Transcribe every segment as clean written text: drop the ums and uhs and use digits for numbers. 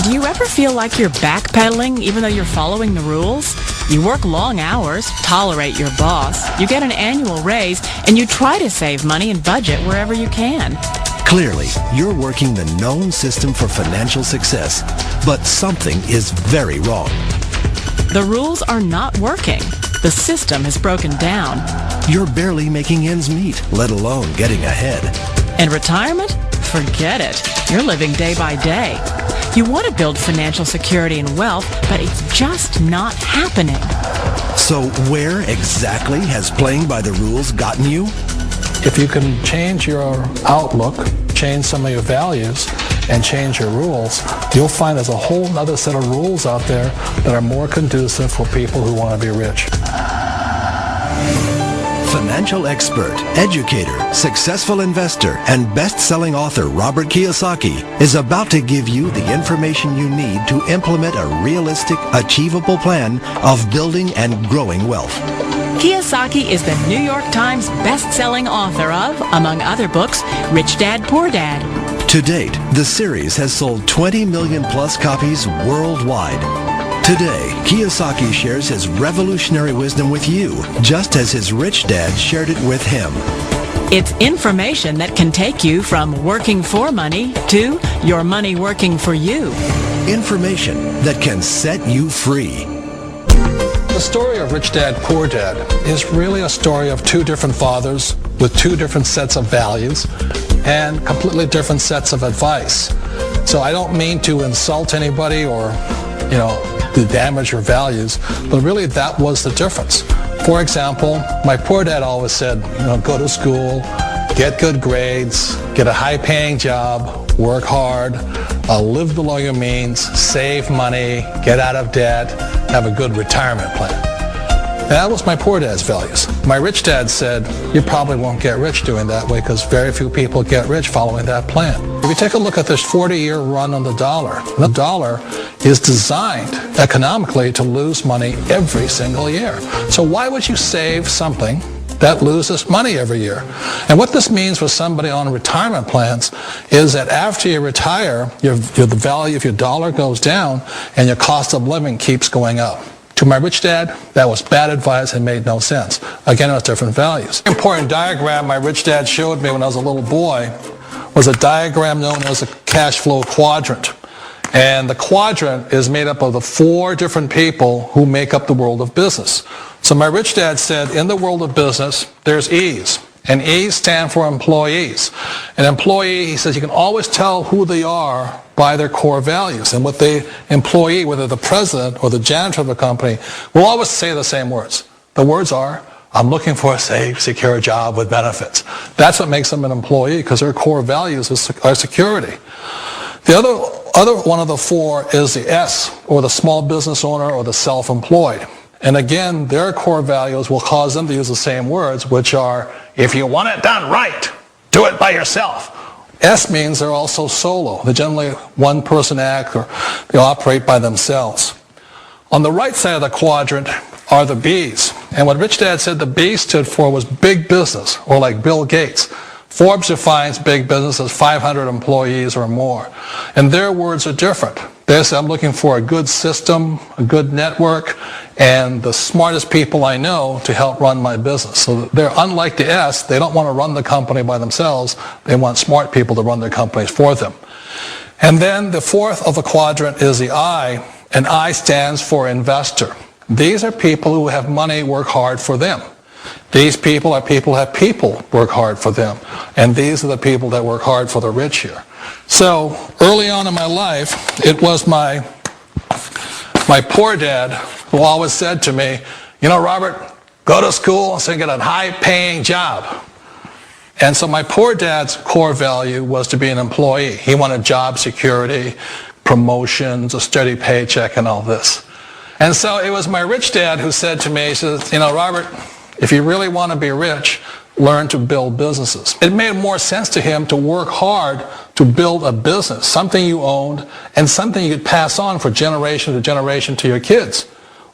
Do you ever feel like you're backpedaling even though you're following the rules? You work long hours, tolerate your boss, you get an annual raise, and you try to save money and budget wherever you can. Clearly, you're working the known system for financial success, but something is very wrong. The rules are not working. The system has broken down. You're barely making ends meet, let alone getting ahead. And retirement? Forget it. You're living day by day. You want to build financial security and wealth, but it's just not happening. So where exactly has playing by the rules gotten you? If you can change your outlook, change some of your values, and change your rules, you'll find there's a whole other set of rules out there that are more conducive for people who want to be rich. Financial expert, educator, successful investor, and best-selling author Robert Kiyosaki is about to give you the information you need to implement a realistic, achievable plan of building and growing wealth. Kiyosaki is the New York Times best-selling author of, among other books, Rich Dad, Poor Dad. To date, the series has sold 20 million plus copies worldwide. Today, Kiyosaki shares his revolutionary wisdom with you, just as his rich dad shared it with him. It's information that can take you from working for money to your money working for you. Information that can set you free. The story of Rich Dad, Poor Dad is really a story of two different fathers with two different sets of values and completely different sets of advice. So I don't mean to insult anybody or, to damage your values, but really that was the difference. For example, my poor dad always said, go to school, get good grades, get a high-paying job, work hard, live below your means, save money, get out of debt, have a good retirement plan. And that was my poor dad's values. My rich dad said, you probably won't get rich doing that way because very few people get rich following that plan. If you take a look at this 40-year run on the dollar is designed economically to lose money every single year. So why would you save something that loses money every year? And what this means for somebody on retirement plans is that after you retire, the value of your dollar goes down and your cost of living keeps going up. To my rich dad, that was bad advice and made no sense. Again, it was different values. An important diagram my rich dad showed me when I was a little boy was a diagram known as a cash flow quadrant. And the quadrant is made up of the four different people who make up the world of business. So my rich dad said, in the world of business, there's E's. And E's stand for employees. An employee, he says, you can always tell who they are by their core values. And what the employee, whether the president or the janitor of the company, will always say the same words. The words are, I'm looking for a safe, secure job with benefits. That's what makes them an employee, because their core values are security. The other one of the four is the S, or the small business owner or the self-employed. And again, their core values will cause them to use the same words, which are, if you want it done right, do it by yourself. S means they're also solo. They're generally one-person act, or they operate by themselves. On the right side of the quadrant are the B's. And what Rich Dad said the B stood for was big business, or like Bill Gates. Forbes defines big business as 500 employees or more. And their words are different. They say, I'm looking for a good system, a good network, and the smartest people I know to help run my business. So they're unlike the S. They don't want to run the company by themselves. They want smart people to run their companies for them. And then the fourth of the quadrant is the I, and I stands for investor. These are people who have money work hard for them. These people are people who have people work hard for them. And these are the people that work hard for the rich here. So early on in my life, it was my poor dad who always said to me, Robert, go to school and get a high-paying job. And so my poor dad's core value was to be an employee. He wanted job security, promotions, a steady paycheck, and all this. And so it was my rich dad who said to me, he says, Robert, if you really want to be rich, learn to build businesses. It made more sense to him to work hard to build a business, something you owned, and something you could pass on for generation to generation to your kids.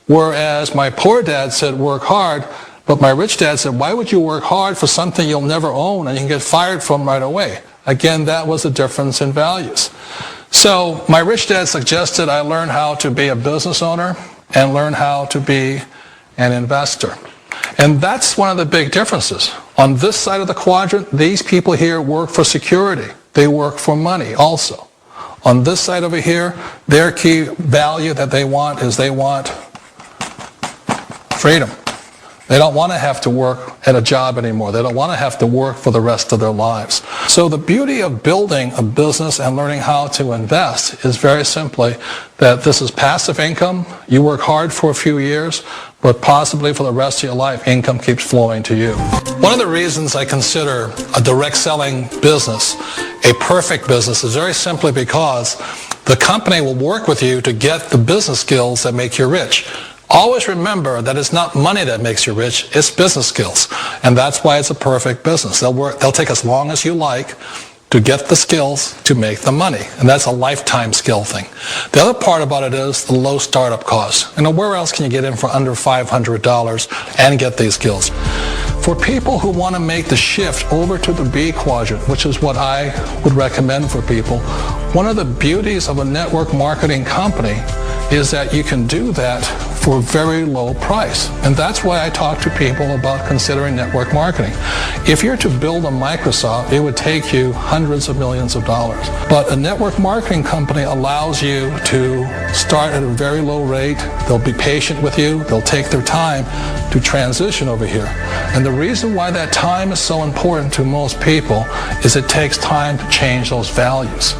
Whereas my poor dad said work hard, but my rich dad said, why would you work hard for something you'll never own and you can get fired from right away? Again, that was the difference in values. So my rich dad suggested I learn how to be a business owner and learn how to be an investor. And that's one of the big differences. On this side of the quadrant, these people here work for security. They work for money also. On this side over here, their key value that they want is they want freedom. They don't want to have to work at a job anymore. They don't want to have to work for the rest of their lives. So the beauty of building a business and learning how to invest is very simply that this is passive income. You work hard for a few years, but possibly for the rest of your life, income keeps flowing to you. One of the reasons I consider a direct selling business a perfect business is very simply because the company will work with you to get the business skills that make you rich. Always remember that it's not money that makes you rich, it's business skills. And that's why it's a perfect business. They'll take as long as you like to get the skills to make the money. And that's a lifetime skill thing. The other part about it is the low startup cost. Where else can you get in for under $500 and get these skills? For people who want to make the shift over to the B quadrant, which is what I would recommend for people, one of the beauties of a network marketing company is that you can do that for a very low price. And that's why I talk to people about considering network marketing. If you're to build a Microsoft, it would take you hundreds of millions of dollars. But a network marketing company allows you to start at a very low rate. They'll be patient with you. They'll take their time to transition over here. And the reason why that time is so important to most people is it takes time to change those values.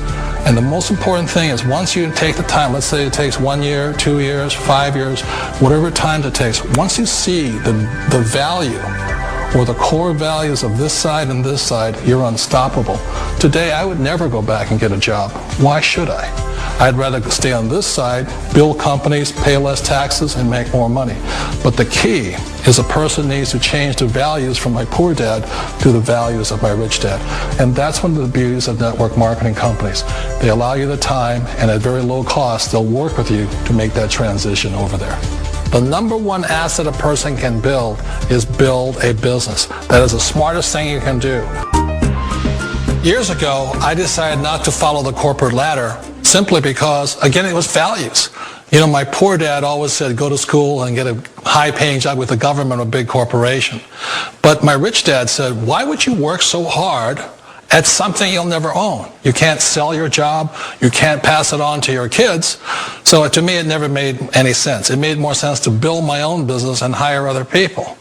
And the most important thing is once you take the time, let's say it takes 1 year, 2 years, 5 years, whatever time it takes, once you see the value or the core values of this side and this side, you're unstoppable. Today, I would never go back and get a job. Why should I? I'd rather stay on this side, build companies, pay less taxes, and make more money. But the key is a person needs to change the values from my poor dad to the values of my rich dad. And that's one of the beauties of network marketing companies. They allow you the time, and at very low cost, they'll work with you to make that transition over there. The number one asset a person can build is build a business. That is the smartest thing you can do. Years ago, I decided not to follow the corporate ladder simply because, again, it was values. My poor dad always said, go to school and get a high-paying job with the government or a big corporation. But my rich dad said, why would you work so hard at something you'll never own? You can't sell your job. You can't pass it on to your kids. So to me, it never made any sense. It made more sense to build my own business and hire other people.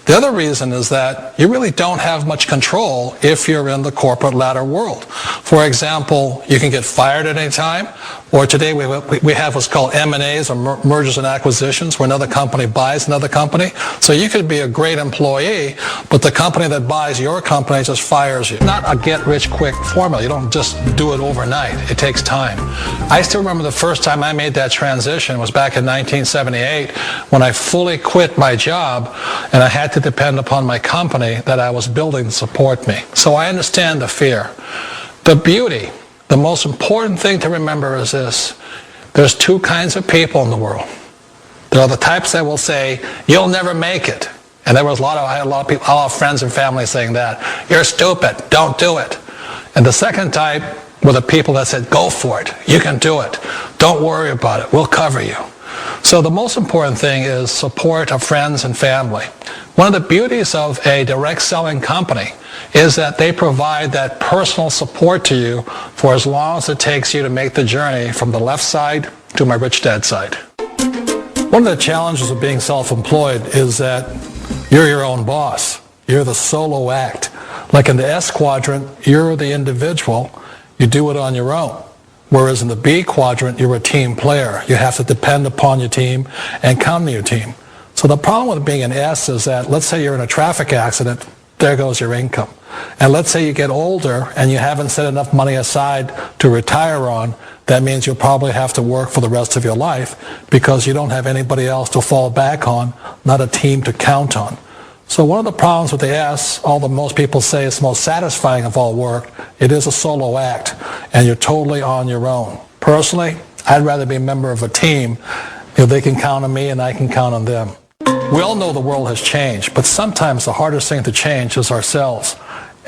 The other reason is that you really don't have much control if you're in the corporate ladder world. For example, you can get fired at any time, or today we have what's called M&As, or mergers and acquisitions, where another company buys another company. So you could be a great employee, but the company that buys your company just fires you. Not a get-rich-quick formula. You don't just do it overnight. It takes time. I still remember the first time I made that transition was back in 1978 when I fully quit my job and I had to depend upon my company that I was building to support me. So I understand the fear. The beauty, the most important thing to remember is this. There's two kinds of people in the world. There are the types that will say, you'll never make it. And I had a lot of people, a lot of friends and family saying that. You're stupid. Don't do it. And the second type were the people that said, go for it. You can do it. Don't worry about it. We'll cover you. So the most important thing is support of friends and family. One of the beauties of a direct selling company is that they provide that personal support to you for as long as it takes you to make the journey from the left side to my rich dad side. One of the challenges of being self-employed is that you're your own boss. You're the solo act. Like in the S quadrant, you're the individual. You do it on your own. Whereas in the B quadrant, you're a team player. You have to depend upon your team and come to your team. So the problem with being an S is that, let's say you're in a traffic accident, there goes your income. And let's say you get older and you haven't set enough money aside to retire on, that means you'll probably have to work for the rest of your life because you don't have anybody else to fall back on, not a team to count on. So one of the problems with the S, although most people say it's the most satisfying of all work, it is a solo act, and you're totally on your own. Personally, I'd rather be a member of a team if they can count on me and I can count on them. We all know the world has changed, but sometimes the hardest thing to change is ourselves.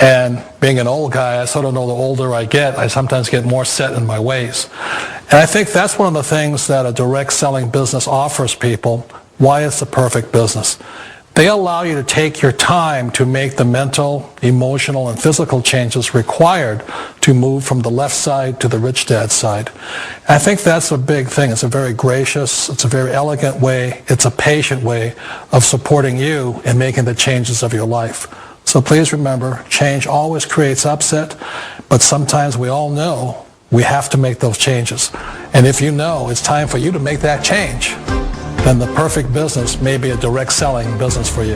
And being an old guy, I sort of know the older I get, I sometimes get more set in my ways. And I think that's one of the things that a direct selling business offers people, why it's the perfect business. They allow you to take your time to make the mental, emotional, and physical changes required to move from the left side to the rich dad side. And I think that's a big thing. It's a very gracious, it's a very elegant way, it's a patient way of supporting you in making the changes of your life. So please remember, change always creates upset, but sometimes we all know we have to make those changes. And if you know it's time for you to make that change, then the perfect business may be a direct selling business for you.